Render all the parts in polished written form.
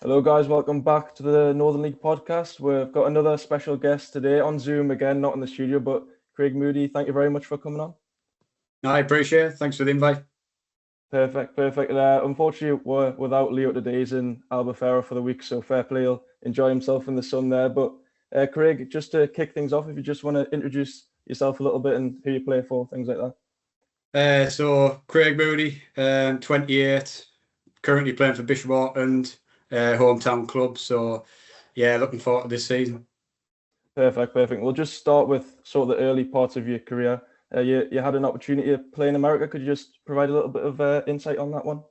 Hello, guys. Welcome back to the Northern League podcast. We've got another special guest today on Zoom again, not in the studio, but Craig Moody. Thank you very much for coming on. I appreciate it. Thanks for the invite. Perfect. Unfortunately, we're without Leo today. He's in Albufeira for the week, so fair play. He'll enjoy himself in the sun there. But Craig, just to kick things off, if you just want to introduce yourself a little bit and who you play for, things like that. So Craig Moody, 28, currently playing for Bishop Auckland, hometown club. So yeah, looking forward to this season. Perfect. We'll just start with sort of the early parts of your career. You had an opportunity to play in America. Could you just provide a little bit of insight on that one?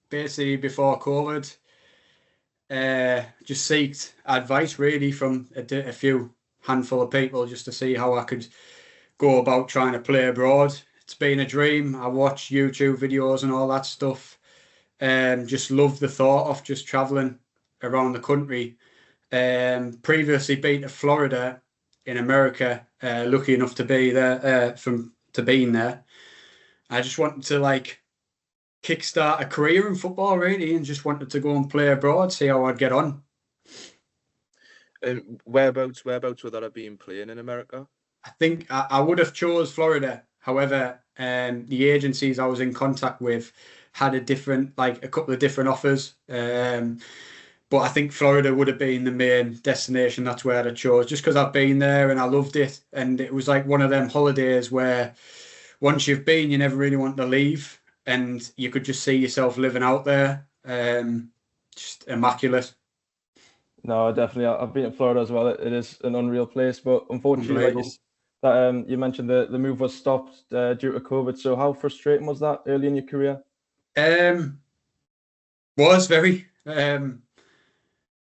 Basically before COVID, just seeked advice really from a few handful of people just to see how I could go about trying to play abroad. It's been a dream. I watch YouTube videos and all that stuff. Just love the thought of just traveling around the country. Previously been to Florida in America, lucky enough to be there, being there. I just wanted to kickstart a career in football really, and just wanted to go and play abroad, see how I'd get on. And whereabouts would that have been playing in America? I think I would have chose Florida. However, the agencies I was in contact with had a couple of different offers. But I think Florida would have been the main destination. That's where I chose, just because I've been there and I loved it. And it was like one of them holidays where once you've been, you never really want to leave. And you could just see yourself living out there. Just immaculate. No, definitely. I've been to Florida as well. It is an unreal place, but unfortunately, you mentioned the move was stopped due to COVID. So how frustrating was that early in your career? Was very. The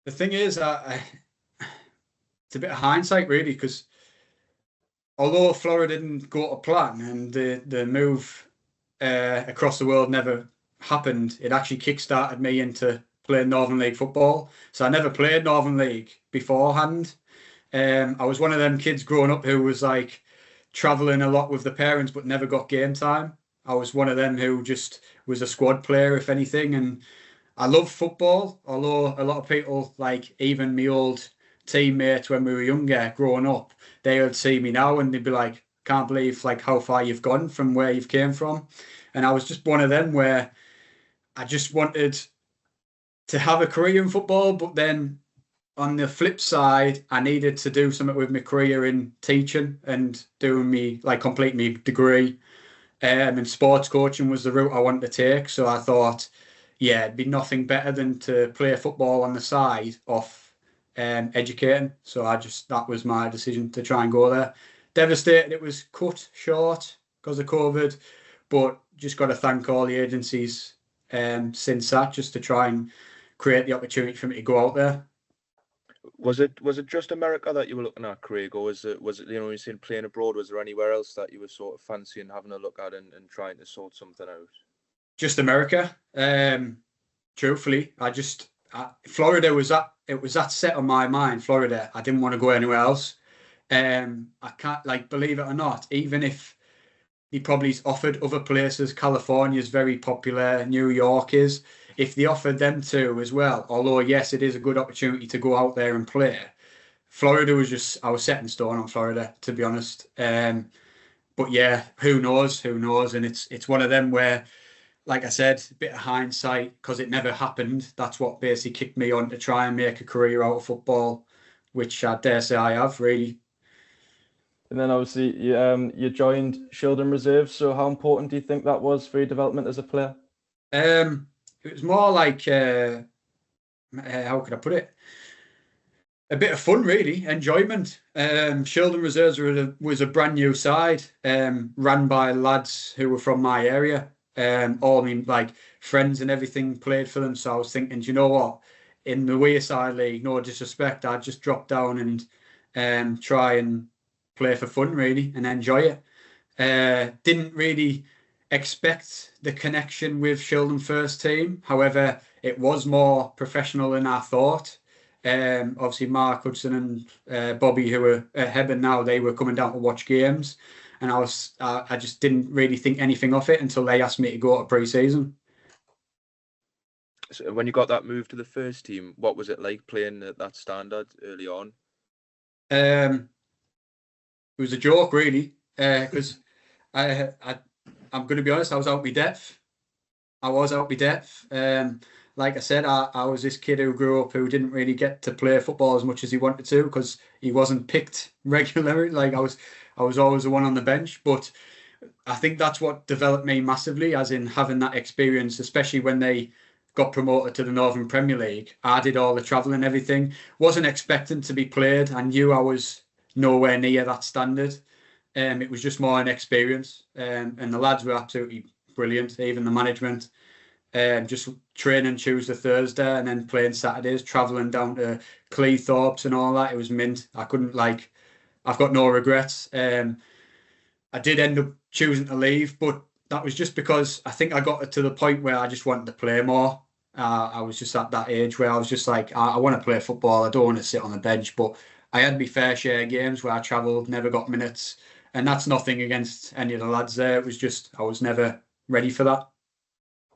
thing is, it's a bit of hindsight really, because although Florida didn't go to plan and the move across the world never happened, it actually kick-started me into playing Northern League football. So I never played Northern League beforehand. I was one of them kids growing up who was traveling a lot with the parents but never got game time. I was one of them who just was a squad player, if anything, and I love football, although a lot of people, even my old teammates when we were younger, growing up, they would see me now and they'd be like, can't believe how far you've gone from where you've came from. And I was just one of them where I just wanted to have a career in football, but then on the flip side, I needed to do something with my career in teaching and doing complete my degree. And sports coaching was the route I wanted to take. So I thought, yeah, it'd be nothing better than to play football on the side of educating. So that was my decision to try and go there. Devastated it was cut short because of COVID, but just got to thank all the agencies since that, just to try and create the opportunity for me to go out there. Was it just America that you were looking at, Craig, or was it you saying playing abroad? Was there anywhere else that you were sort of fancying having a look at and trying to sort something out? Just America. Truthfully, Florida was that set on my mind. Florida, I didn't want to go anywhere else. I can't believe it or not, even if he probably offered other places. California is very popular. New York is. If they offered them too as well, although yes, it is a good opportunity to go out there and play. Florida was I was set in stone on Florida, to be honest. But yeah, who knows? And it's one of them where, like I said, a bit of hindsight, because it never happened. That's what basically kicked me on to try and make a career out of football, which I dare say I have, really. And then obviously you joined Shildon Reserves. So how important do you think that was for your development as a player? It was more how could I put it? A bit of fun, really, enjoyment. Shildon Reserves was a brand new side, ran by lads who were from my area. All friends and everything played for them. So I was thinking, do you know what? In the Wearside League, no disrespect, I'd just drop down and try and play for fun, really, and enjoy it. Didn't really expect the connection with Shildon first team. However, it was more professional than I thought. Obviously, Mark Hudson and Bobby, who are at Hebburn now, they were coming down to watch games. And I just didn't really think anything of it until they asked me to go to pre-season. So when you got that move to the first team, what was it like playing at that standard early on? It was a joke, really, because I'm going to be honest, I was out of my depth. Like I said, I was this kid who grew up who didn't really get to play football as much as he wanted to because he wasn't picked regularly. Like I was always the one on the bench. But I think that's what developed me massively, as in having that experience, especially when they got promoted to the Northern Premier League. I did all the travelling and everything. Wasn't expecting to be played. I knew I was nowhere near that standard. It was just more an experience. And the lads were absolutely brilliant, even the management. Just training Tuesday, Thursday, and then playing Saturdays, travelling down to Cleethorpes and all that. It was mint. I've got no regrets. I did end up choosing to leave, but that was just because I think I got to the point where I just wanted to play more. I was just at that age where I was just like, I want to play football. I don't want to sit on the bench, but I had my fair share of games where I travelled, never got minutes. And that's nothing against any of the lads there. It was just, I was never ready for that.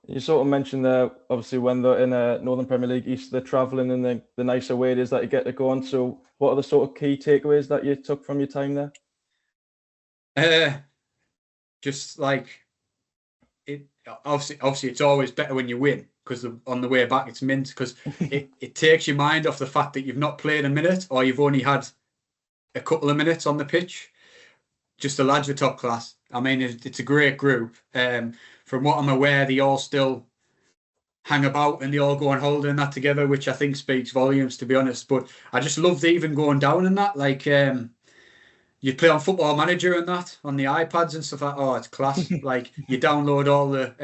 You sort of mentioned there, obviously, when they're in Northern Premier League East, they're travelling and the nicer way it is that you get to go on. So what are the sort of key takeaways that you took from your time there? Just like, it obviously it's always better when you win, because on the way back it's mint, because it takes your mind off the fact that you've not played a minute or you've only had a couple of minutes on the pitch. Just the lads are top class. I mean, it's a great group. From what I'm aware, they all still hang about and they all go on holiday and that together, which I think speaks volumes, to be honest. But I just loved even going down in that. Like, you play on Football Manager and that on the iPads and stuff like that. Oh, it's class. Like, you download all the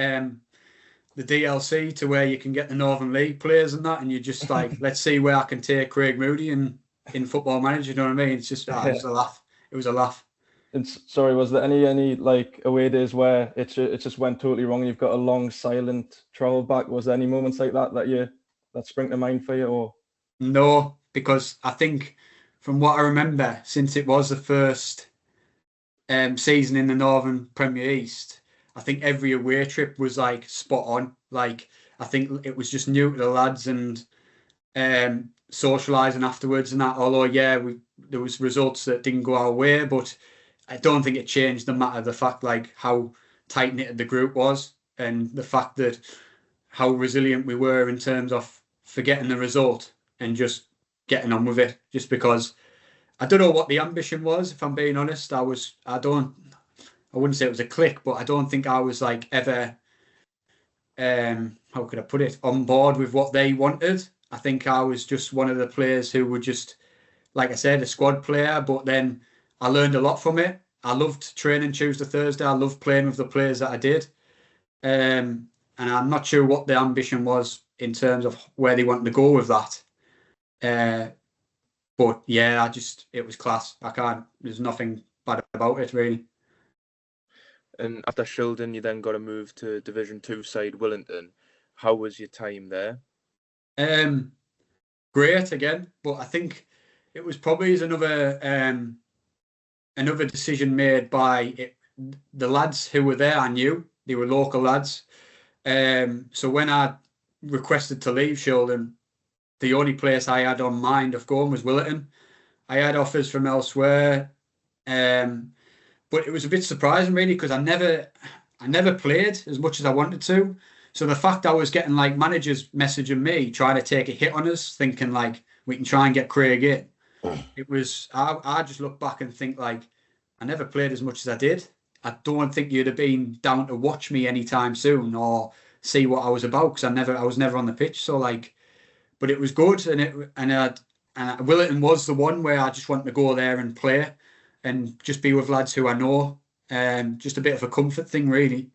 DLC to where you can get the Northern League players and that, and you just like, let's see where I can take Craig Moody in Football Manager. You know what I mean? It's just, it was a laugh. It was a laugh. And sorry, was there any like away days where it just went totally wrong? You've got a long silent travel back. Was there any moments like that spring to mind for you? Or no, because I think from what I remember, since it was the first season in the Northern Premier East, I think every away trip was like spot on. Like, I think it was just new to the lads and socialising afterwards and that. Although, yeah, there was results that didn't go our way, but I don't think it changed the matter of the fact like how tight knit the group was, and the fact that how resilient we were in terms of forgetting the result and just getting on with it. Just because I don't know what the ambition was, if I'm being honest. I wouldn't say it was a click, but I don't think I was like ever how could I put it, on board with what they wanted. I think I was just one of the players who were just, like I said, a squad player, but then I learned a lot from it. I loved training Tuesday, Thursday. I loved playing with the players that I did. And I'm not sure what the ambition was in terms of where they wanted to go with that. But yeah, it was class. There's nothing bad about it, really. And after Shildon, you then got to move to Division 2 side Willington. How was your time there? Great again, but I think it was probably another decision made by the lads who were there. I knew they were local lads. So when I requested to leave Shildon, the only place I had on mind of going was Willington. I had offers from elsewhere, but it was a bit surprising, really, because I never played as much as I wanted to. So the fact I was getting like managers messaging me, trying to take a hit on us, thinking like we can try and get Craig in. It was, I just look back and think like, I never played as much as I did. I don't think you'd have been down to watch me anytime soon or see what I was about, because I was never on the pitch. So like, but it was good, and Willington was the one where I just wanted to go there and play and just be with lads who I know. Just a bit of a comfort thing, really.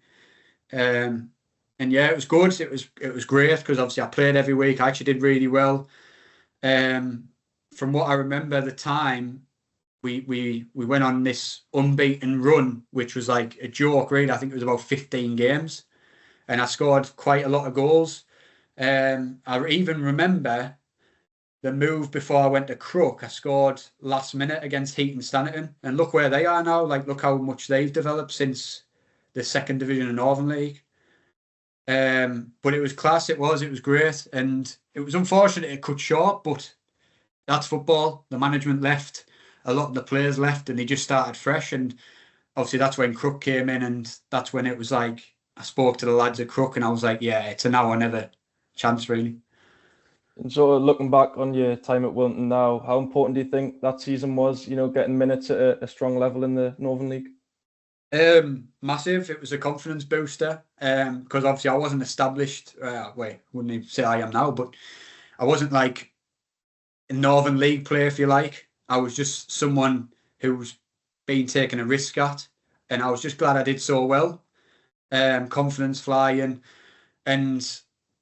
And yeah, it was good. It was great, because obviously I played every week. I actually did really well. From what I remember at the time, we went on this unbeaten run, which was like a joke, really. I think it was about 15 games, and I scored quite a lot of goals. I even remember the move before I went to Crook. I scored last minute against Heaton Stannerton, and look where they are now. Like, look how much they've developed since the second division of Northern League. But it was class. It was great, and it was unfortunate it cut short. But that's football. The management left, a lot of the players left, and they just started fresh. And obviously, that's when Crook came in, and that's when it was like I spoke to the lads at Crook, and I was like, yeah, it's a now or never chance, really. And sort of looking back on your time at Wilton now, how important do you think that season was? You know, getting minutes at a strong level in the Northern League. Massive. It was a confidence booster. Because obviously I wasn't established. Wouldn't even say I am now, but I wasn't like a Northern League player, if you like. I was just someone who was being taken a risk at, and I was just glad I did so well. Confidence flying, and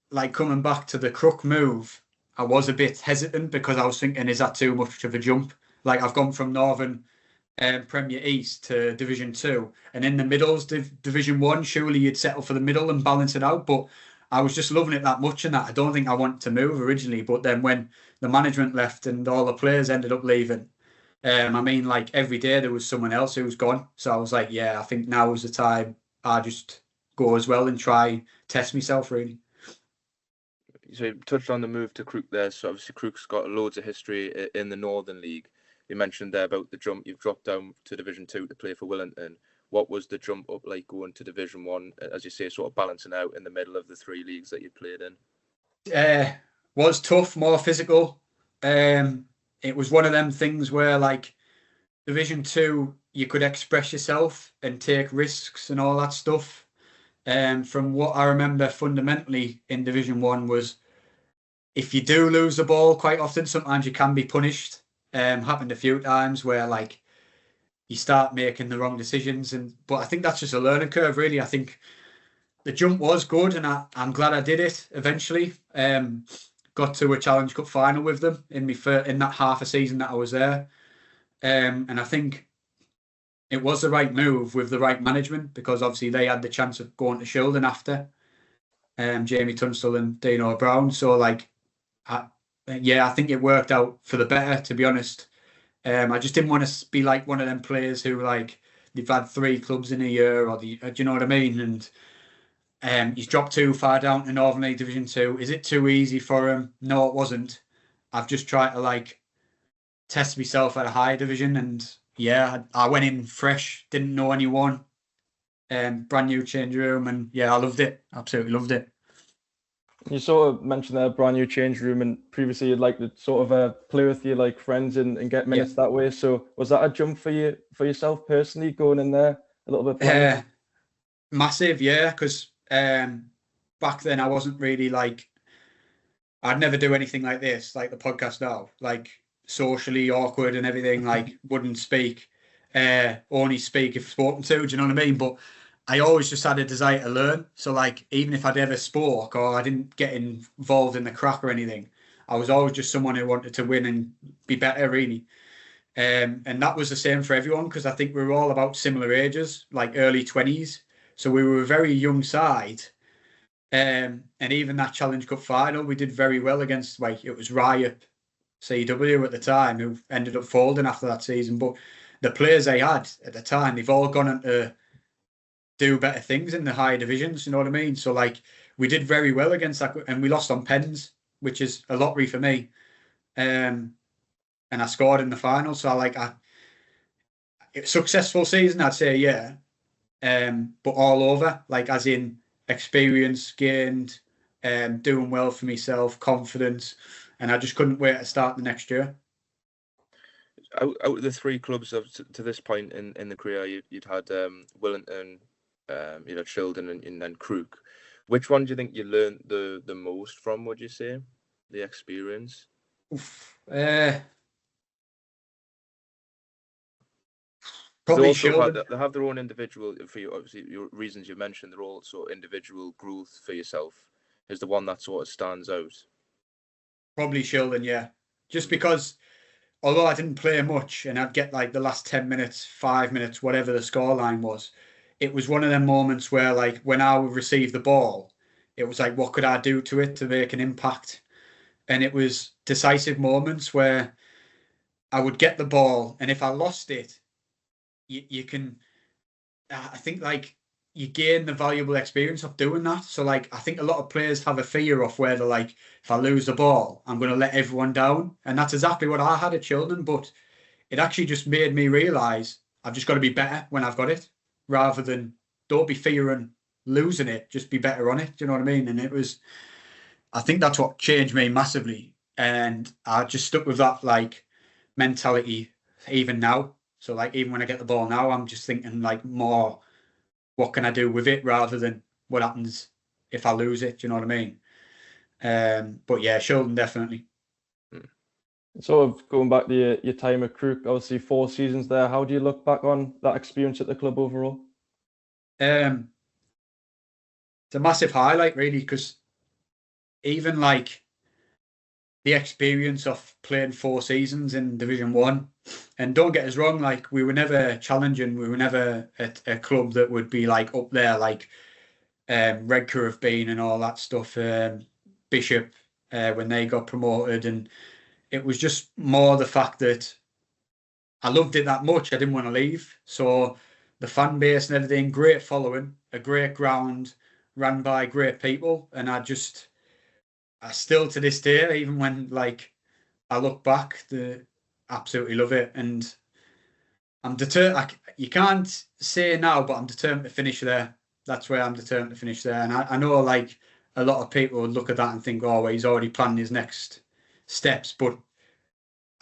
like coming back to the Crook move, I was a bit hesitant because I was thinking, is that too much of a jump? Like I've gone from Northern Premier East to Division 2, and in the middle's Division 1, surely you'd settle for the middle and balance it out. But I was just loving it that much, and that I don't think I wanted to move originally. But then when the management left and all the players ended up leaving, I mean, like every day there was someone else who was gone. So I was like, yeah, I think now is the time I just go as well and try test myself, really. So you touched on the move to Crook there. So obviously Crook's got loads of history in the Northern League. You mentioned there about the jump. You've dropped down to Division 2 to play for Wellington. What was the jump up like going to Division 1, as you say, sort of balancing out in the middle of the three leagues that you played in? Was tough, more physical. It was one of them things where, like, Division 2, you could express yourself and take risks and all that stuff. From what I remember fundamentally in Division 1 was if you do lose the ball quite often, sometimes you can be punished. Happened a few times where like you start making the wrong decisions, but I think that's just a learning curve, really. I think the jump was good, and I'm glad I did it eventually. Got to a Challenge Cup final with them in that half a season that I was there, and I think it was the right move with the right management, because obviously they had the chance of going to Shildon after Jamie Tunstall and Dino Brown. So like, I think it worked out for the better, to be honest. I just didn't want to be like one of them players who like they've had 3 clubs in a year, or do you know what I mean? And he's dropped too far down to Northern League Division 2. Is it too easy for him? No, it wasn't. I've just tried to like test myself at a higher division, and yeah, I went in fresh, didn't know anyone, brand new change room, and yeah, I loved it. Absolutely loved it. You sort of mentioned that brand new change room, and previously you'd like to sort of play with your like friends and get minutes that way. So was that a jump for yourself personally, going in there a little bit? Massive, yeah, because back then I wasn't really like, I'd never do anything like this, like the podcast now, like socially awkward and everything, like wouldn't speak, only speak if spoken to, do you know what I mean? But I always just had a desire to learn. So like, even if I'd ever spoke or I didn't get involved in the crack or anything, I was always just someone who wanted to win and be better, really. And that was the same for everyone, because I think we were all about similar ages, like early 20s. So we were a very young side. And even that Challenge Cup final, we did very well against, like, it was Riot CW at the time, who ended up folding after that season. But the players they had at the time, they've all gone on to do better things in the higher divisions, you know what I mean? So like, we did very well against that, and we lost on pens, which is a lottery for me. And I scored in the final. So successful season, I'd say, yeah. But all over, like as in experience gained, doing well for myself, confidence, and I just couldn't wait to start the next year. Out of the 3 clubs to this point in the career, you'd had Wellington, you'd had Shildon, and then Crook. Which one do you think you learned the most from, would you say, the experience? Probably Shildon. They have their own individual, for you, obviously, your reasons you mentioned, they're all sort of individual growth for yourself. Is the one that sort of stands out? Probably Shildon, yeah. Just because, although I didn't play much and I'd get like the last 10 minutes, 5 minutes, whatever the scoreline was, it was one of them moments where, like, when I would receive the ball, it was like, what could I do to it to make an impact? And it was decisive moments where I would get the ball, and if I lost it, you can, I think, like, you gain the valuable experience of doing that. So like, I think a lot of players have a fear of where they're like, if I lose the ball, I'm going to let everyone down. And that's exactly what I had at Chiltern, but it actually just made me realise I've just got to be better when I've got it, rather than don't be fearing losing it, just be better on it. Do you know what I mean? And I think that's what changed me massively. And I just stuck with that like mentality even now. So like, even when I get the ball now, I'm just thinking like more, what can I do with it, rather than what happens if I lose it. Do you know what I mean? But yeah, Sheldon definitely. Sort of going back to your time at Crook, obviously 4 seasons there. How do you look back on that experience at the club overall? It's a massive highlight, really, because even like the experience of playing 4 seasons in Division 1, and don't get us wrong, like we were never challenging, we were never a club that would be like up there, like Redcar have been and all that stuff, Bishop when they got promoted, and it was just more the fact that I loved it that much, I didn't want to leave. So the fan base and everything, great following, a great ground, ran by great people, and I still to this day, even when like I look back, absolutely love it, and I'm determined. You can't say now, but I'm determined to finish there. That's where I'm determined to finish there. And I know like a lot of people would look at that and think, oh, well, he's already planning his next steps, but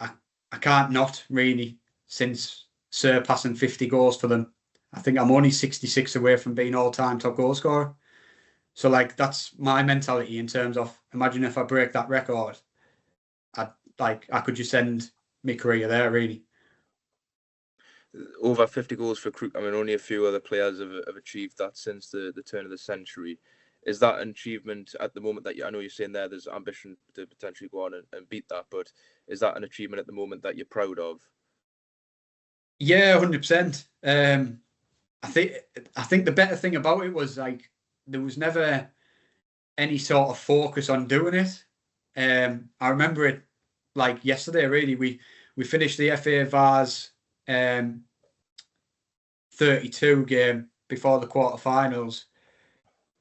I can't not really, since surpassing 50 goals for them. I think I'm only 66 away from being all-time top goal scorer. So like, that's my mentality in terms of, imagine if I break that record, I could just end my career there, really. Over 50 goals for Crook. I mean, only a few other players have achieved that since the turn of the century. Is that an achievement at the moment that I know you're saying there's ambition to potentially go on and beat that, but is that an achievement at the moment that you're proud of? Yeah, 100%. I think the better thing about it was like there was never any sort of focus on doing it. I remember it like yesterday. Really, we finished the FA Vars 32 game before the quarterfinals,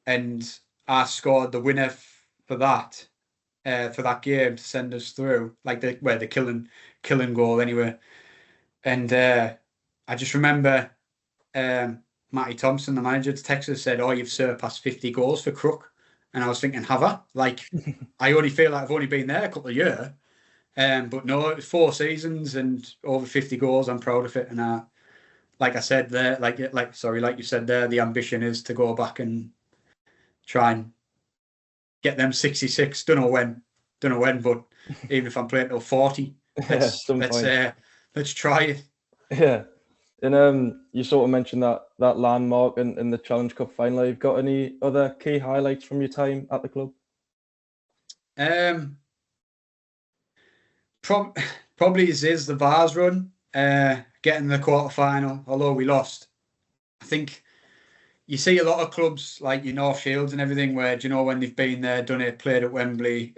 and I scored the winner for that game to send us through, like the killing goal anyway. And I just remember Matty Thompson, the manager, to Texas, said, "Oh, you've surpassed 50 goals for Crook." And I was thinking, have I? Like, I only feel like I've only been there a couple of years. But no, it was 4 seasons and over 50 goals. I'm proud of it. And like I said there, like you said there, the ambition is to go back and try and get them 66. Don't know when, but even if I'm playing till 40, let's try it. Yeah. And you sort of mentioned that landmark in the Challenge Cup final. You've got any other key highlights from your time at the club? Probably is the Vars run, getting the quarterfinal, although we lost. I think you see a lot of clubs like your North Shields and everything where, do you know, when they've been there, done it, played at Wembley,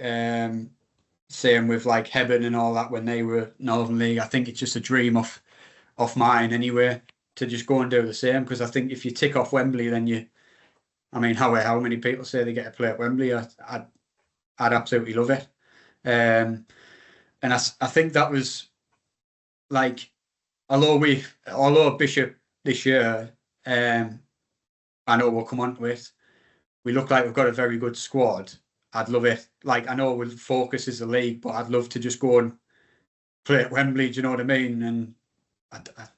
same with like Hebburn and all that when they were Northern League. I think it's just a dream of mine anyway, to just go and do the same, because I think if you tick off Wembley, then how many people say they get to play at Wembley? I'd absolutely love it. And I think that was like, although Bishop this year, I know we'll come on to it, we look like we've got a very good squad. I'd love it. Like, I know we'll focus as a league, but I'd love to just go and play at Wembley. Do you know what I mean? And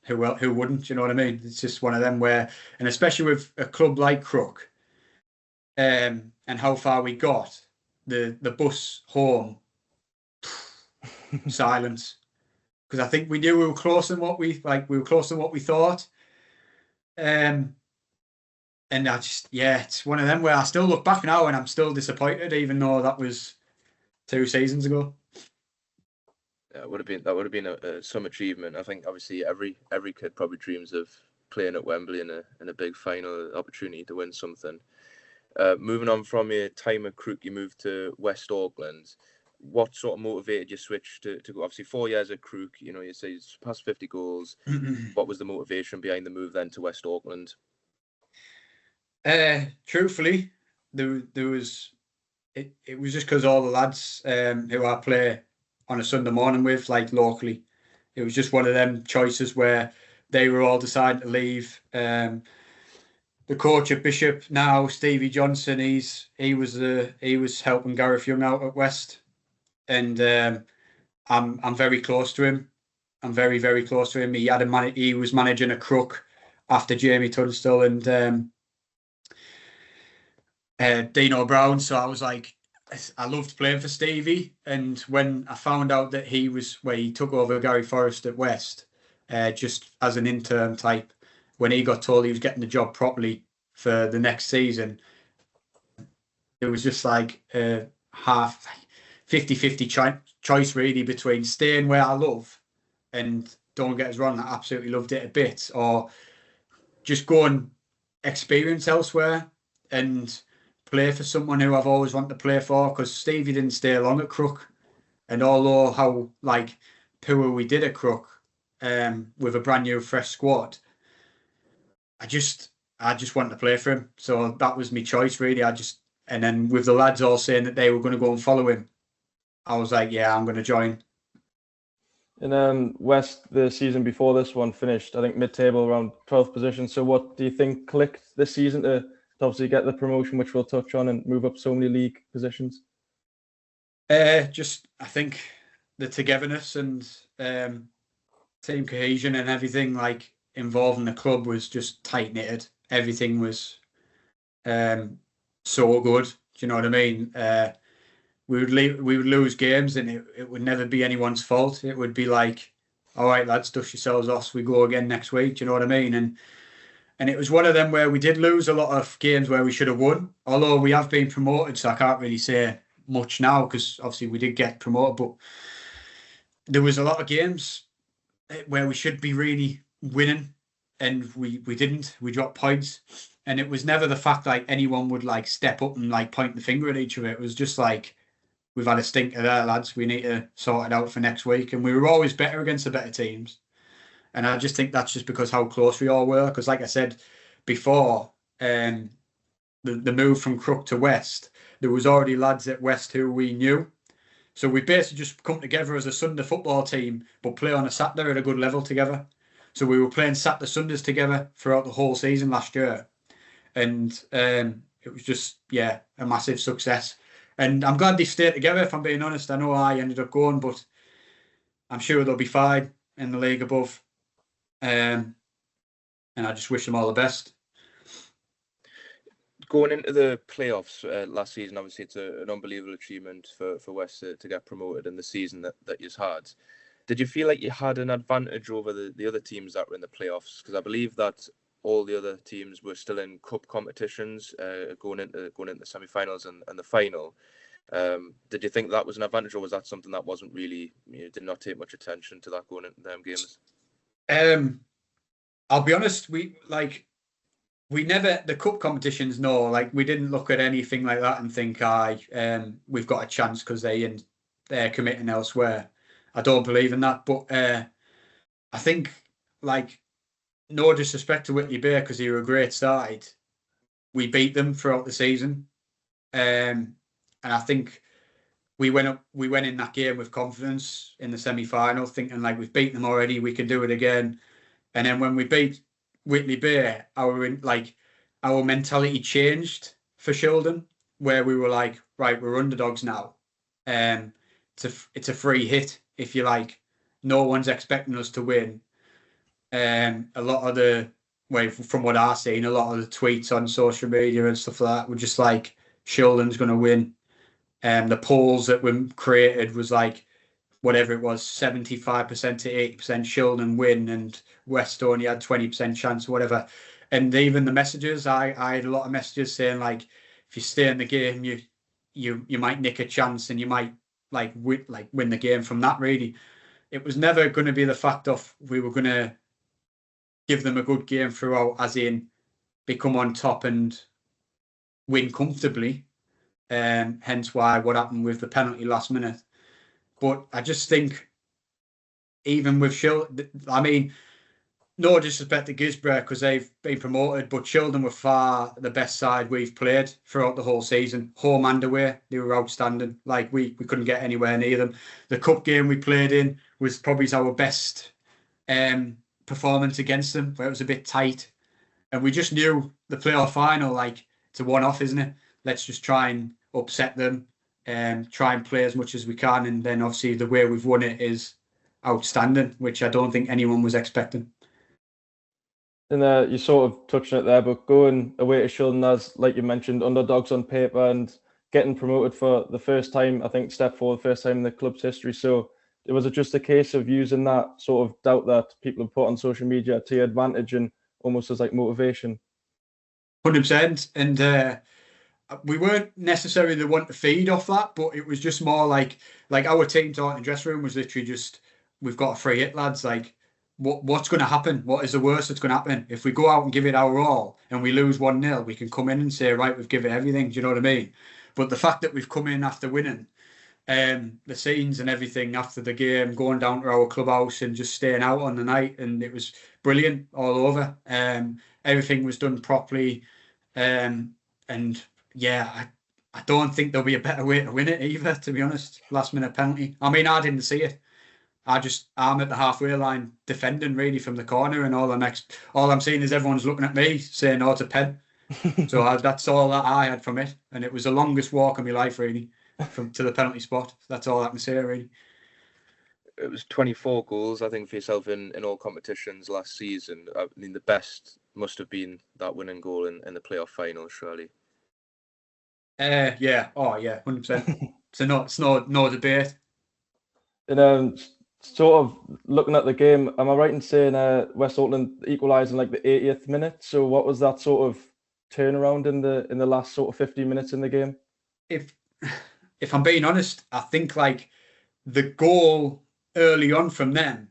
who wouldn't? Do you know what I mean? It's just one of them where, and especially with a club like Crook, and how far we got, the bus home, silence, because I think we knew we were closer than what we thought. And it's one of them where I still look back now and I'm still disappointed, even though that was 2 seasons ago. Yeah, that would have been some achievement. I think obviously every kid probably dreams of playing at Wembley in a big final opportunity to win something. Moving on from your time at Crook, you moved to West Auckland. What sort of motivated you switch to go? Obviously 4 years at Crook, you say you passed 50 goals. What was the motivation behind the move then to West Auckland? Truthfully, there was it was just because all the lads who I play on a Sunday morning with, like locally, it was just one of them choices where they were all deciding to leave. The coach at Bishop now, Stevie Johnson, he was helping Gareth Young out at West, and I'm very close to him. I'm very, very close to him. He was managing a Crook after Jamie Tunstall and Dino Brown. So I was like, I loved playing for Stevie. And when I found out that he took over Gary Forrest at West, just as an intern type, when he got told he was getting the job properly for the next season, it was just like half 50-50 choice really between staying where I love, and don't get us wrong, I absolutely loved it a bit, or just go and experience elsewhere and play for someone who I've always wanted to play for, because Stevie didn't stay long at Crook, and although how like poor we did at Crook with a brand new fresh squad, I just wanted to play for him, so that was my choice really. And then with the lads all saying that they were going to go and follow him, I was like, yeah, I'm going to join. And West, the season before this one finished, I think mid-table around 12th position. So what do you think clicked this season to obviously get the promotion, which we'll touch on, and move up so many league positions? Just I think the togetherness and team cohesion and everything like involving the club was just tight knitted. Everything was so good. Do you know what I mean? We would lose games and it would never be anyone's fault. It would be like, all right, lads, dust yourselves off. We go again next week. Do you know what I mean? And it was one of them where we did lose a lot of games where we should have won. Although we have been promoted, so I can't really say much now because obviously we did get promoted. But there was a lot of games where we should be really winning and we didn't. We dropped points. And it was never the fact like anyone would like step up and like point the finger at each other. It was just like, we've had a stinker there, lads. We need to sort it out for next week. And we were always better against the better teams. And I just think that's just because how close we all were. Because like I said before, the move from Crook to West, there was already lads at West who we knew. So we basically just come together as a Sunday football team, but play on a Saturday at a good level together. So we were playing Saturday Sundays together throughout the whole season last year. And it was just, yeah, a massive success. And I'm glad they stayed together, if I'm being honest. I know I ended up going, but I'm sure they'll be fine in the league above. And I just wish them all the best. Going into the playoffs last season, obviously it's an unbelievable achievement for West to get promoted in the season that you've had. Did you feel like you had an advantage over the other teams that were in the playoffs? Because I believe that all the other teams were still in cup competitions going into the semi-finals and the final. Did you think that was an advantage, or was that something that wasn't really, did not take much attention to that going into them games? I'll be honest, we never, the cup competitions, no, like we didn't look at anything like that and think, we've got a chance because they're committing elsewhere. I don't believe in that, but I think, like, no disrespect to Whitley Bay because they were a great side, we beat them throughout the season, and I think we went in that game with confidence in the semi-final, thinking like we've beaten them already, we can do it again. And then when we beat Whitley Bay, our mentality changed for Shildon, where we were like, right, we're underdogs now. It's a free hit, if you like. No one's expecting us to win. A lot of from what I've seen, a lot of the tweets on social media and stuff like that were just like, Shildon's going to win. The polls that were created was like, whatever it was, 75% to 80% Shildon win, and West only had 20% chance or whatever. And even the messages, I had a lot of messages saying like, if you stay in the game, you might nick a chance and you might win the game from that. Really, it was never going to be the fact of we were going to give them a good game throughout, as in become on top and win comfortably. Hence why what happened with the penalty last minute. But I just think, even with Shildon, I mean, no disrespect to Gisborough because they've been promoted, but Children were far the best side we've played throughout the whole season. Home and away, they were outstanding. Like we couldn't get anywhere near them. The cup game we played in was probably our best performance against them, where it was a bit tight. And we just knew the playoff final, like, it's a one-off, isn't it? Let's just try and upset them and try and play as much as we can. And then obviously the way we've won it is outstanding, which I don't think anyone was expecting. And you sort of touched on it there, but going away to Shildon as, like you mentioned, underdogs on paper and getting promoted for the first time, I think step forward, first time in the club's history. So was it just a case of using that sort of doubt that people have put on social media to your advantage and almost as like motivation? 100%. And we weren't necessarily the one to feed off that, but it was just more like our team talk in the dressing room was literally just, we've got a free hit, lads. Like, what's going to happen? What is the worst that's going to happen? If we go out and give it our all and we lose 1-0, we can come in and say, right, we've given everything. Do you know what I mean? But the fact that we've come in after winning, the scenes and everything after the game, going down to our clubhouse and just staying out on the night, and it was brilliant all over. Everything was done properly. And yeah, I don't think there'll be a better way to win it either, to be honest. Last minute penalty. I mean, I didn't see it. I'm at the halfway line defending really from the corner, and all I'm seeing is everyone's looking at me saying, "Oh, it's a pen." So that's all that I had from it, and it was the longest walk of my life really, to the penalty spot. That's all I can say really. It was 24 goals, I think, for yourself in all competitions last season. I mean, the best must have been that winning goal in the playoff final, surely. Yeah. Oh, yeah, 100%. So it's no debate. And sort of looking at the game, am I right in saying West Auckland equalised in like the 80th minute? So what was that sort of turnaround in the last sort of 15 minutes in the game? If I'm being honest, I think like the goal early on from them,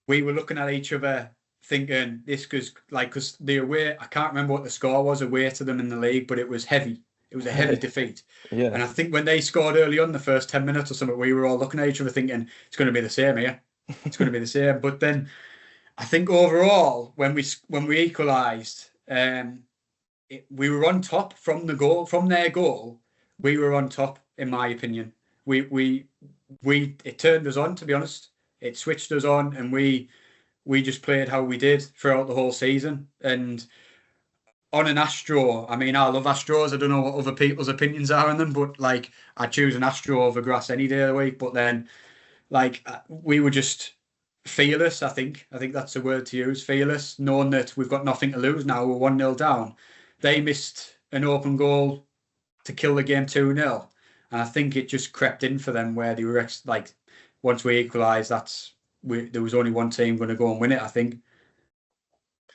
we were looking at each other thinking this because the away, I can't remember what the score was away to them in the league, but it was heavy. It was a heavy defeat. Yeah. And I think when they scored early on the first 10 minutes or something, we were all looking at each other thinking it's going to be the same here. It's going to be the same. But then I think overall, when we equalised, we were on top from their goal. We were on top, in my opinion. It turned us on, to be honest. It switched us on, and we just played how we did throughout the whole season. And on an Astro, I mean, I love Astros. I don't know what other people's opinions are on them, but like, I choose an Astro over grass any day of the week. But then, like, we were just fearless. I think that's the word to use, fearless, knowing that we've got nothing to lose now. We're 1-0 down. They missed an open goal to kill the game 2-0, and I think it just crept in for them where they were like, once we equalised, there was only one team going to go and win it. I think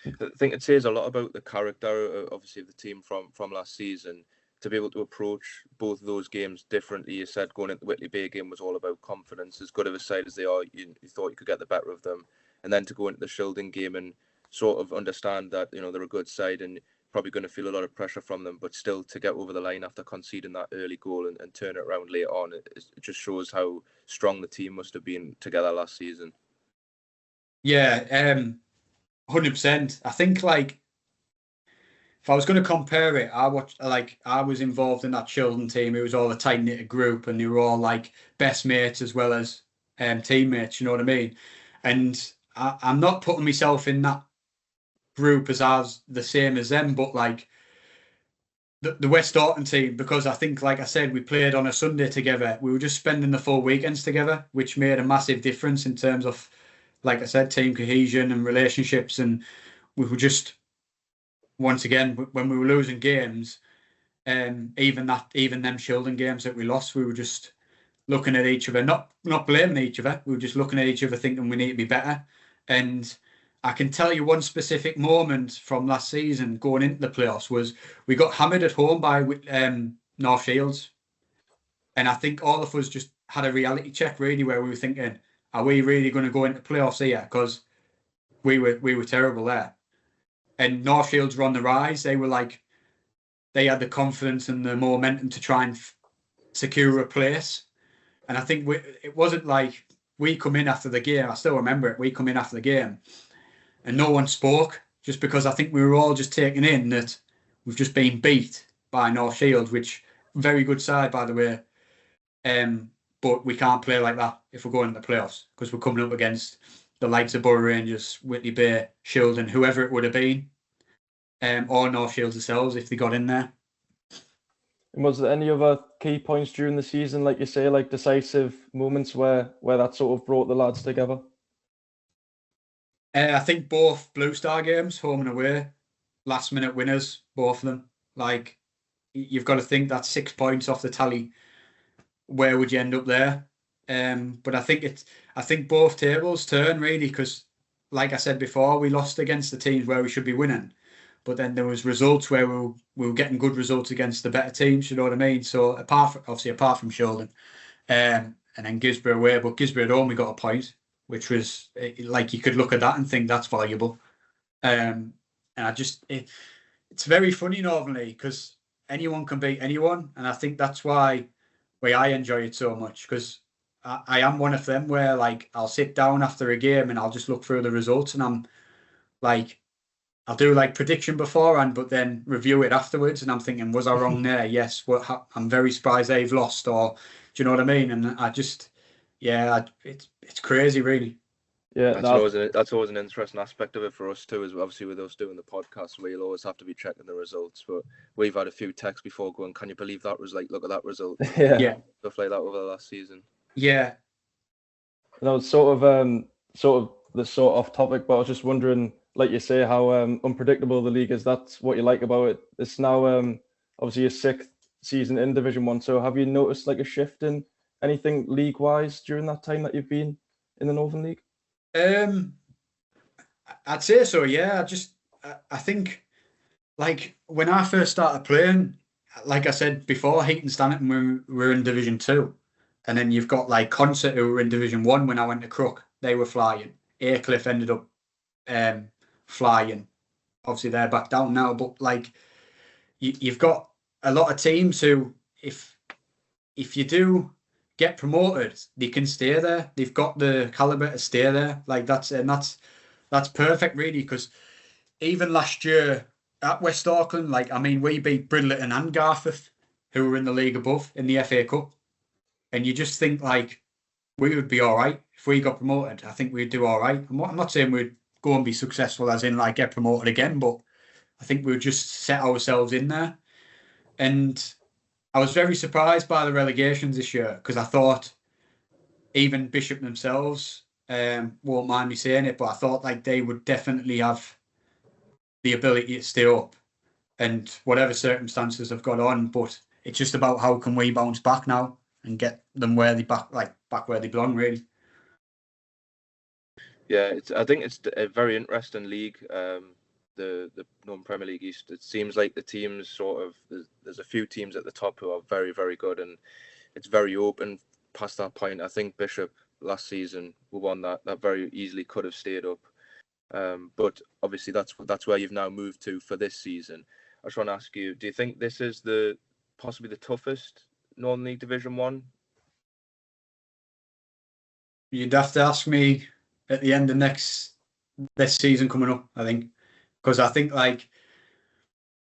it says a lot about the character, obviously, of the team from last season, to be able to approach both of those games differently. You said going into the Whitley Bay game was all about confidence. As good of a side as they are, you thought you could get the better of them, and then to go into the Shildon game and sort of understand that they're a good side and probably going to feel a lot of pressure from them, but still to get over the line after conceding that early goal and turn it around later on, it just shows how strong the team must have been together last season. Yeah, 100%. I think like if I was going to compare it, I was involved in that Children team. It was all a tight knit group, and they were all like best mates as well as teammates. You know what I mean? And I'm not putting myself in that group as I was the same as them, but like the West Auckland team, because I think, like I said, we played on a Sunday together. We were just spending the full weekends together, which made a massive difference in terms of, like I said, team cohesion and relationships. And we were just, once again, when we were losing games, even them Shildon games that we lost, we were just looking at each other, not blaming each other. We were just looking at each other thinking we need to be better. And I can tell you one specific moment from last season going into the playoffs was we got hammered at home by North Shields. And I think all of us just had a reality check really where we were thinking, are we really going to go into playoffs here? Because we were terrible there. And North Shields were on the rise. They had the confidence and the momentum to try and secure a place. And I think it wasn't like we come in after the game. I still remember it. We come in after the game. and no one spoke, just because I think we were all just taking in that we've just been beat by North Shields, which very good side, by the way. But we can't play like that if we're going into the playoffs, because we're coming up against the likes of Borough Rangers, Whitley Bay, Shildon, whoever it would have been, or North Shields themselves if they got in there. And was there any other key points during the season, like you say, like decisive moments where that sort of brought the lads together? I think both Blue Star games, home and away, last minute winners, both of them. Like, you've got to think that's 6 points off the tally. Where would you end up there? But I think both tables turn, really, because like I said before, we lost against the teams where we should be winning, but then there was results where we were getting good results against the better teams. You know what I mean? So apart from Shildon, and then Gisborne away, but Gisborne had only got a point, which was like, you could look at that and think that's valuable. And it's very funny normally, because anyone can beat anyone, and I think that's why I enjoy it so much, because I am one of them where, like, I'll sit down after a game and I'll just look through the results, and I'm like, I'll do like prediction beforehand, but then review it afterwards, and I'm thinking, was I wrong there? Yes. I'm very surprised they've lost, or do you know what I mean? And I just, it's crazy, really. Yeah, that's always an interesting aspect of it for us too, is obviously with us doing the podcast, where you'll always have to be checking the results. But we've had a few texts before going, "Can you believe that was like, look at that result?" Yeah. Stuff like that over the last season. Yeah. No, it's sort of the sort of topic, but I was just wondering, like you say, how unpredictable the league is. That's what you like about it. It's now obviously your 6th season in Division 1. So have you noticed like a shift in anything league-wise during that time that you've been in the Northern League? I'd say so, yeah. I think, like, when I first started playing, like I said before, Heaton Stanton were in Division 2. And then you've got like Concert, who were in Division 1 when I went to Crook. They were flying. Aycliffe ended up flying. Obviously, they're back down now. But like, you've got a lot of teams who, if you do get promoted, they can stay there. They've got the caliber to stay there. Like, that's perfect, really, because even last year at West Auckland, like, I mean, we beat Bridleton and Garforth, who were in the league above, in the FA Cup. And you just think, like, we would be all right if we got promoted. I think we'd do all right. I'm not saying we'd go and be successful as in, like, get promoted again, but I think we would just set ourselves in there. And I was very surprised by the relegations this year, because I thought even Bishop themselves, won't mind me saying it, but I thought like they would definitely have the ability to stay up, and whatever circumstances have got on, but it's just about how can we bounce back now and get them where they back where they belong, really. Yeah, I think it's a very interesting league. The Northern Premier League East. It seems like the teams sort of, there's a few teams at the top who are very, very good, and it's very open past that point. I think Bishop last season were one that very easily could have stayed up. But obviously that's where you've now moved to for this season. I just want to ask you, do you think this is possibly the toughest Northern League Division 1? You'd have to ask me at the end of this season coming up, I think. Because I think, like,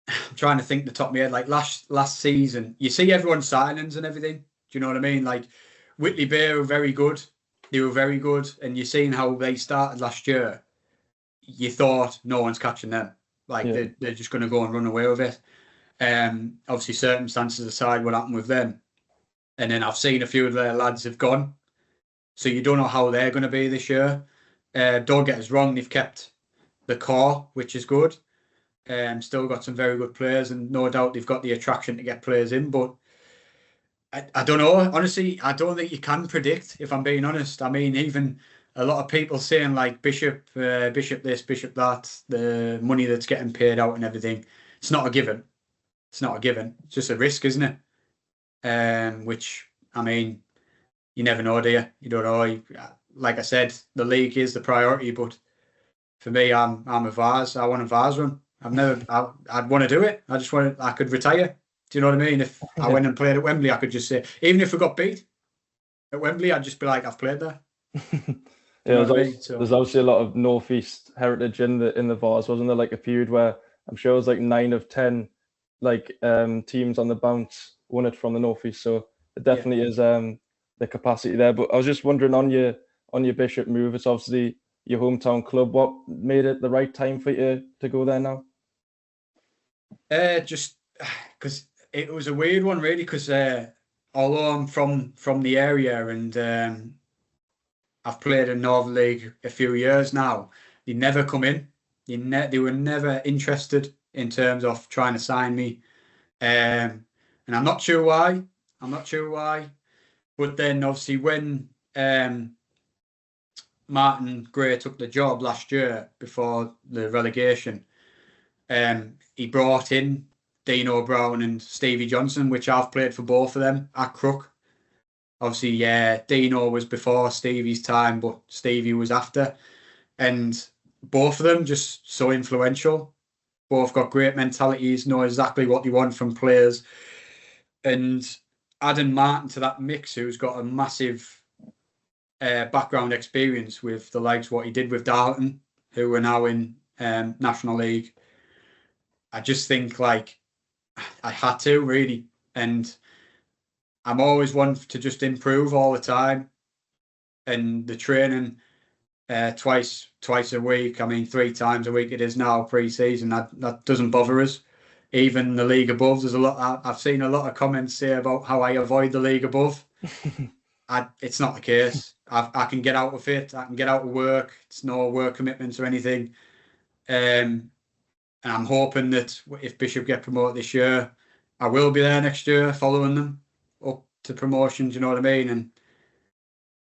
I'm trying to think the top of my head, like last season, you see everyone's signings and everything. Do you know what I mean? Like, Whitley Bay were very good. They were very good. And you're seeing how they started last year. You thought no one's catching them. Like, yeah, they're just going to go and run away with it. Obviously, circumstances aside, what happened with them. And then I've seen a few of their lads have gone. So you don't know how they're going to be this year. Don't get us wrong, they've kept the core, which is good. Still got some very good players, and no doubt they've got the attraction to get players in. But I don't know. Honestly, I don't think you can predict, if I'm being honest. I mean, even a lot of people saying like Bishop this, Bishop that, the money that's getting paid out and everything. It's not a given. It's not a given. It's just a risk, isn't it? Which, I mean, you never know, do you? You don't know. Like I said, the league is the priority, but for me, I'm a Vars. I want a Vars run. I'd want to do it. I could retire. Do you know what I mean? If I went and played at Wembley, I could just say, even if we got beat at Wembley, I'd just be like, I've played there. Do you know there's, what I also, mean? So there's obviously a lot of northeast heritage in the Vars, wasn't there? Like a period where I'm sure it was like 9 of 10 like teams on the bounce won it from the northeast. So it yeah. definitely is the capacity there. But I was just wondering on your Bishop move, it's obviously your hometown club. What made it the right time for you to go there now? Just because it was a weird one, really. Because although I'm from the area and I've played in Northern League a few years now, they never come in. They were never interested in terms of trying to sign me, and I'm not sure why. I'm not sure why. But then obviously when Martin Gray took the job last year before the relegation, he brought in Dino Brown and Stevie Johnson, which I've played for both of them at Crook. Obviously, yeah, Dino was before Stevie's time, but Stevie was after. And both of them just so influential. Both got great mentalities, know exactly what they want from players. And adding Martin to that mix, who's got a massive background experience with the likes what he did with Darlington, who are now in National League. I just think like I had to really, and I'm always one to just improve all the time. And the training twice a week, I mean 3 times a week it is now pre-season. That doesn't bother us. Even the league above, there's a lot. I've seen a lot of comments say about how I avoid the league above. It's not the case. I can get out of it. I can get out of work. It's no work commitments or anything. And I'm hoping that if Bishop get promoted this year, I will be there next year following them up to promotion. Do you know what I mean? And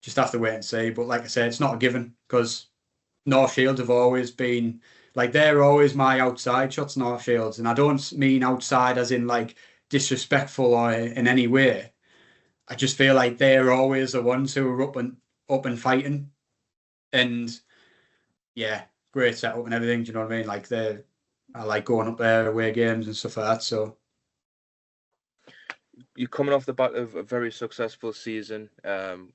just have to wait and see. But like I said, it's not a given because North Shields have always been like they're always my outside shots, North Shields, and I don't mean outside as in like disrespectful or in any way. I just feel like they're always the ones who are up and fighting, and yeah, great setup and everything. Do you know what I mean? Like I like going up there away games and stuff like that. So you're coming off the back of a very successful season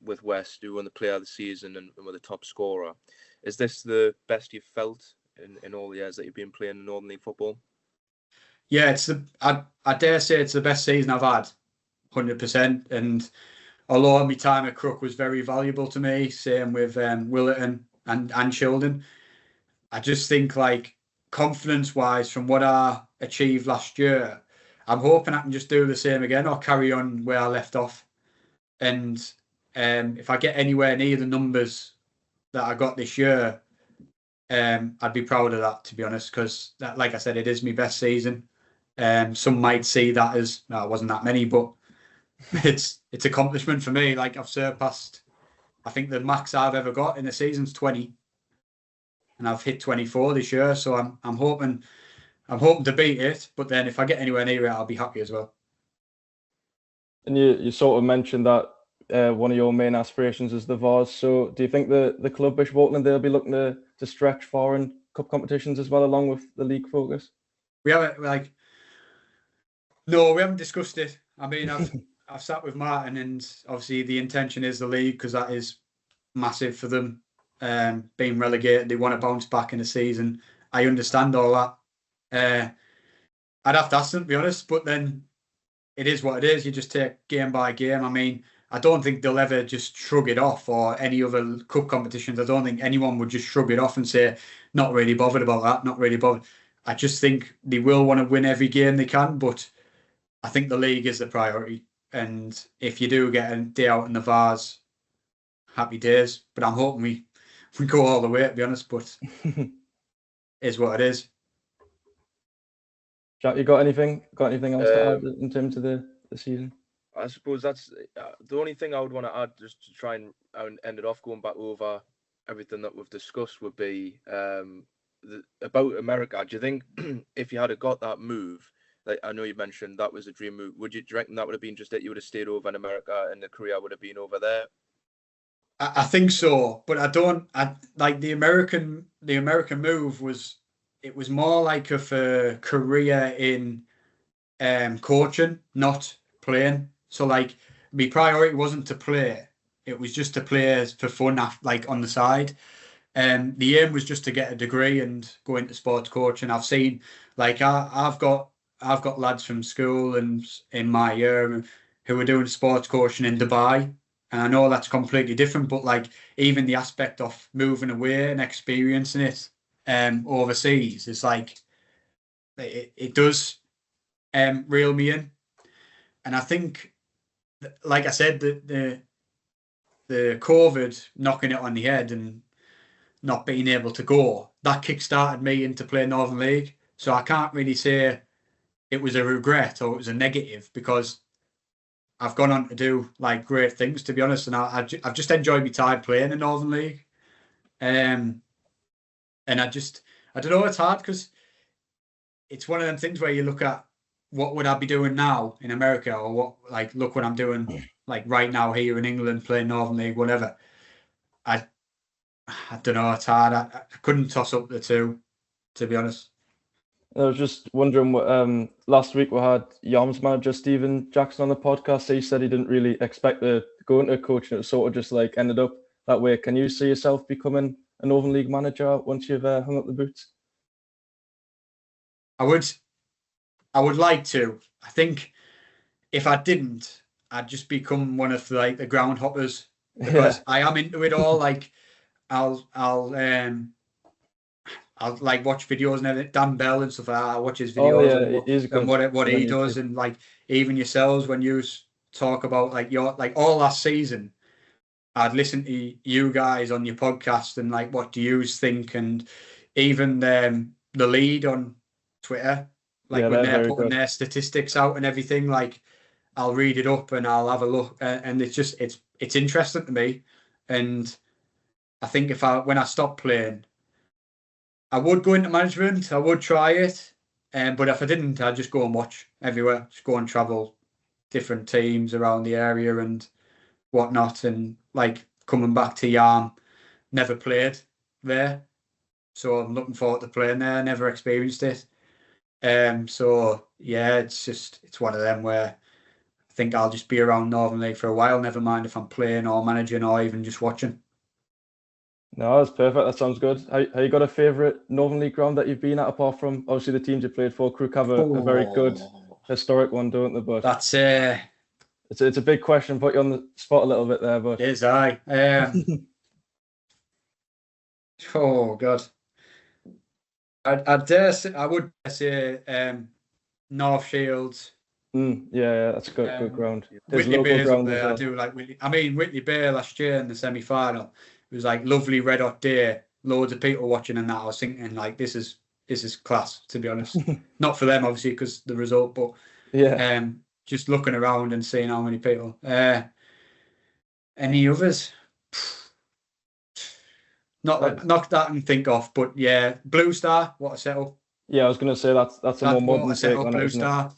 with West, who won the Player of the Season and were the top scorer. Is this the best you've felt in all the years that you've been playing Northern League football? Yeah, I dare say it's the best season I've had, 100%. And although my time at Crook was very valuable to me, same with Willerton and Shildon, I just think like confidence-wise from what I achieved last year, I'm hoping I can just do the same again or carry on where I left off. And if I get anywhere near the numbers that I got this year, I'd be proud of that, to be honest, because like I said, it is my best season. Some might see that as no, it wasn't that many, but it's accomplishment for me. Like I've surpassed, I think the max I've ever got in the season's 20, and I've hit 24 this year. So I'm hoping to beat it. But then if I get anywhere near it, I'll be happy as well. And you sort of mentioned that one of your main aspirations is the Vars. So do you think the club Bishop Auckland they'll be looking to stretch foreign cup competitions as well, along with the league focus? We haven't no, we haven't discussed it. I mean, I've sat with Martin, and obviously the intention is the league because that is massive for them. Being relegated, they want to bounce back in the season. I understand all that. I'd have to ask them, to be honest, but then it is what it is. You just take game by game. I mean, I don't think they'll ever just shrug it off, or any other cup competitions. I don't think anyone would just shrug it off and say, not really bothered about that, not really bothered. I just think they will want to win every game they can, but I think the league is the priority. And if you do get a day out in the Vars, happy days. But I'm hoping we go all the way, to be honest, but is what it is. Jack, you got anything else to add in terms of the season? I suppose that's the only thing I would want to add, just to try and end it off, going back over everything that we've discussed, would be about America. Do you think if you had got that move, like I know you mentioned that was a dream move, do you reckon that would have been just that you would have stayed over in America and the career would have been over there? I think so, but I like the American move was, it was more like a career in coaching, not playing. So like my priority wasn't to play. it was just to play for fun, like on the side. The aim was just to get a degree and go into sports coaching. I've seen, like, I've got lads from school and in my year who are doing sports coaching in Dubai, and I know that's completely different. But like, even the aspect of moving away and experiencing it overseas is like, it does reel me in. And I think, like I said, the COVID knocking it on the head and not being able to go, that kick-started me into playing Northern League. So I can't really say it was a regret or it was a negative, because I've gone on to do like great things, to be honest. And I've just enjoyed my time playing in Northern League. And I don't know, it's hard because it's one of them things where you look at what would I be doing now in America, or what, like, look what I'm doing like right now here in England, playing Northern League, whatever. I don't know, it's hard. I couldn't toss up the two, to be honest. I was just wondering, last week we had Yarm's manager Stephen Jackson on the podcast. He said he didn't really expect to go into coaching. It sort of just like ended up that way. Can you see yourself becoming a Northern League manager once you've hung up the boots? I would like to. I think if I didn't, I'd just become one of like the ground hoppers, because I am into it all. Like, I'll like watch videos and everything. Dan Bell and stuff like that. I watch his videos and what he does, and like even yourselves when you talk about like your, like, all last season, I'd listen to you guys on your podcast and like, what do you think? And even the lead on Twitter, like when they're putting their statistics out and everything, like I'll read it up and I'll have a look, and it's just it's interesting to me. And I think when I stop playing, I would go into management. I would try it, but if I didn't, I'd just go and watch everywhere. Just go and travel different teams around the area and whatnot. And like coming back to Yarm, never played there, so I'm looking forward to playing there. Never experienced it. So yeah, it's one of them where I think I'll just be around Northern League for a while. Never mind if I'm playing or managing or even just watching. No, that's perfect. That sounds good. Have you got a favourite Northern League ground that you've been at, apart from obviously the teams you played for? Crook have a very good historic one, don't they? But that's it's a big question. Put you on the spot a little bit there, but it is. Oh God, I would say North Shields. Yeah, that's a good ground. There's Whitley Bay's up there. well. I do like Whitley. I mean, Whitley Bay last year in the semi-final, it was like lovely red hot day, loads of people watching, and that I was thinking like, this is class, to be honest. Not for them obviously because the result, but yeah, just looking around and seeing how many people. Any others? Not that I can think of, but yeah, Blue Star, what a setup. Yeah, I was gonna say that's a more modern take on Blue it, Star.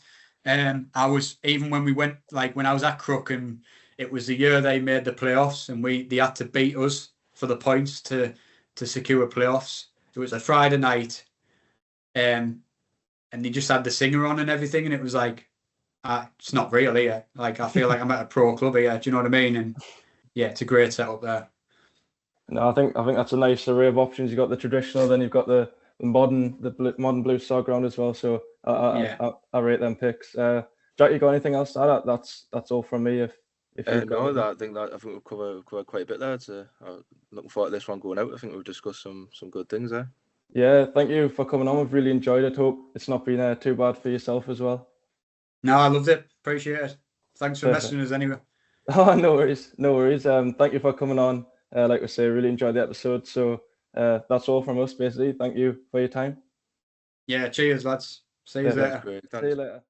I was, even when we went, like when I was at Crook, and it was the year they made the playoffs, and they had to beat us for the points to secure playoffs. It was a Friday night, and they just had the singer on and everything, and it was like, it's not real here. Like, I feel like I'm at a pro club here. Do you know what I mean? And yeah, it's a great setup there. No, I think that's a nice array of options. You've got the traditional, then you've got the modern Blue Star ground as well. So I rate them picks. Jack, you got anything else to add? That's all from me. If no, I think we've covered quite a bit there. Looking forward to this one going out. I think we've discussed some good things there. Yeah, thank you for coming on. We've really enjoyed it. Hope it's not been too bad for yourself as well. No, I loved it. Appreciate it. Thanks for messaging us anyway. Oh, no worries. Thank you for coming on. Like we say, really enjoyed the episode. So that's all from us, basically. Thank you for your time. Yeah, cheers, lads. See you later. Great. See you later.